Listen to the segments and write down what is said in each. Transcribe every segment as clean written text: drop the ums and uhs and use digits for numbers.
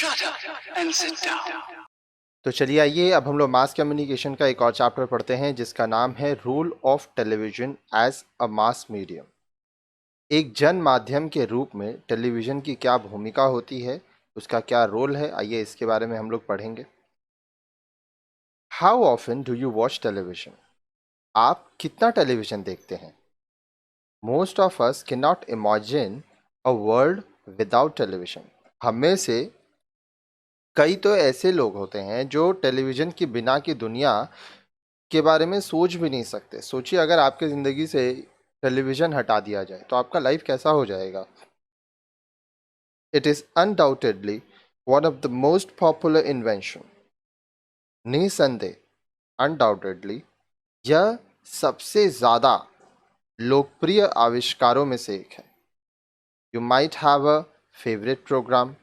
Shut up and sit down. तो चलिए आइए अब हम लोग मास कम्युनिकेशन का एक और चैप्टर पढ़ते हैं जिसका नाम है role of television as a mass medium. एक जन माध्यम के रूप में टेलीविज़न की क्या भूमिका होती है, उसका क्या रोल है, आइए इसके बारे में हम लोग पढ़ेंगे। How often do you watch television? आप कितना टेलीविज़न देखते हैं? Most of us can not imagine a world without television. हम में से कई तो ऐसे लोग होते हैं जो टेलीविज़न की बिना की दुनिया के बारे में सोच भी नहीं सकते। सोचिए अगर आपकी ज़िंदगी से टेलीविज़न हटा दिया जाए तो आपका लाइफ कैसा हो जाएगा। It is undoubtedly one of the most popular invention. निसंदेह अनडाउटेडली यह सबसे ज़्यादा लोकप्रिय आविष्कारों में से एक है। You might have a favourite programme.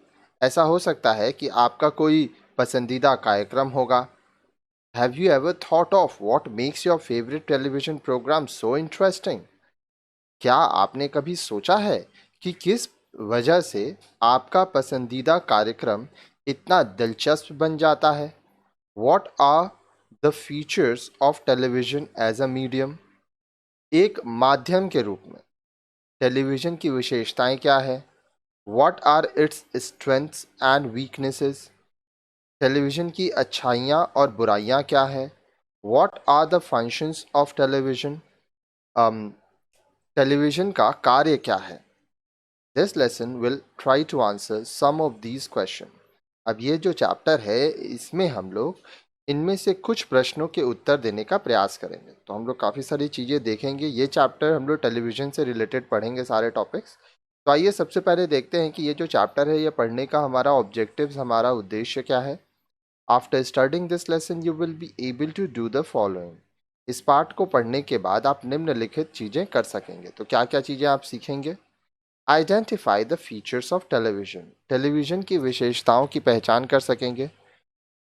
ऐसा हो सकता है कि आपका कोई पसंदीदा कार्यक्रम होगा। Have you ever thought of what makes your favorite television program so interesting? क्या आपने कभी सोचा है कि किस वजह से आपका पसंदीदा कार्यक्रम इतना दिलचस्प बन जाता है? What are the features of television as a medium? एक माध्यम के रूप में टेलीविज़न की विशेषताएं क्या है? What are its strengths and weaknesses? Television की अच्छाइयाँ और बुराइयाँ क्या है? What are the functions of television? Television का कार्य क्या है? This lesson will try to answer some of these questions. अब ये जो चैप्टर है इसमें हम लोग इनमें से कुछ प्रश्नों के उत्तर देने का प्रयास करेंगे। तो हम लोग काफ़ी सारी चीज़ें देखेंगे। ये चैप्टर हम लोग टेलीविज़न से रिलेटेड पढ़ेंगे सारे टॉपिक्स। तो आइए सबसे पहले देखते हैं कि ये जो चैप्टर है ये पढ़ने का हमारा ऑब्जेक्टिव्स, हमारा उद्देश्य क्या है। After studying this lesson, you will be able to do the following. इस पाठ को पढ़ने के बाद आप निम्नलिखित चीज़ें कर सकेंगे। तो क्या क्या चीज़ें आप सीखेंगे? Identify the features of television. Television की विशेषताओं की पहचान कर सकेंगे।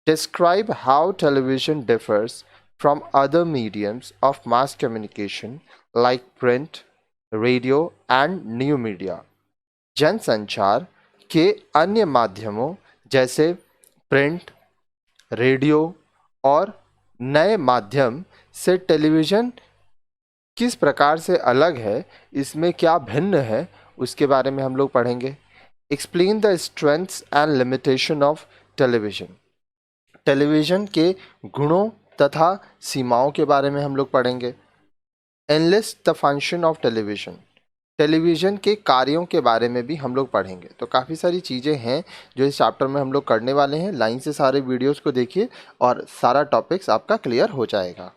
Describe how television differs from other mediums of mass communication like print, radio and new media. जनसंचार के अन्य माध्यमों जैसे प्रिंट, रेडियो और नए माध्यम से टेलीविज़न किस प्रकार से अलग है, इसमें क्या भिन्न है, उसके बारे में हम लोग पढ़ेंगे। Explain the strengths and limitation of television. Television के गुणों तथा सीमाओं के बारे में हम लोग पढ़ेंगे। Analyst the function of television. Television के कार्यों के बारे में भी हम लोग पढ़ेंगे। तो काफ़ी सारी चीज़ें हैं जो इस चैप्टर में हम लोग करने वाले हैं। लाइन से सारे वीडियोस को देखिए और सारा टॉपिक्स आपका क्लियर हो जाएगा।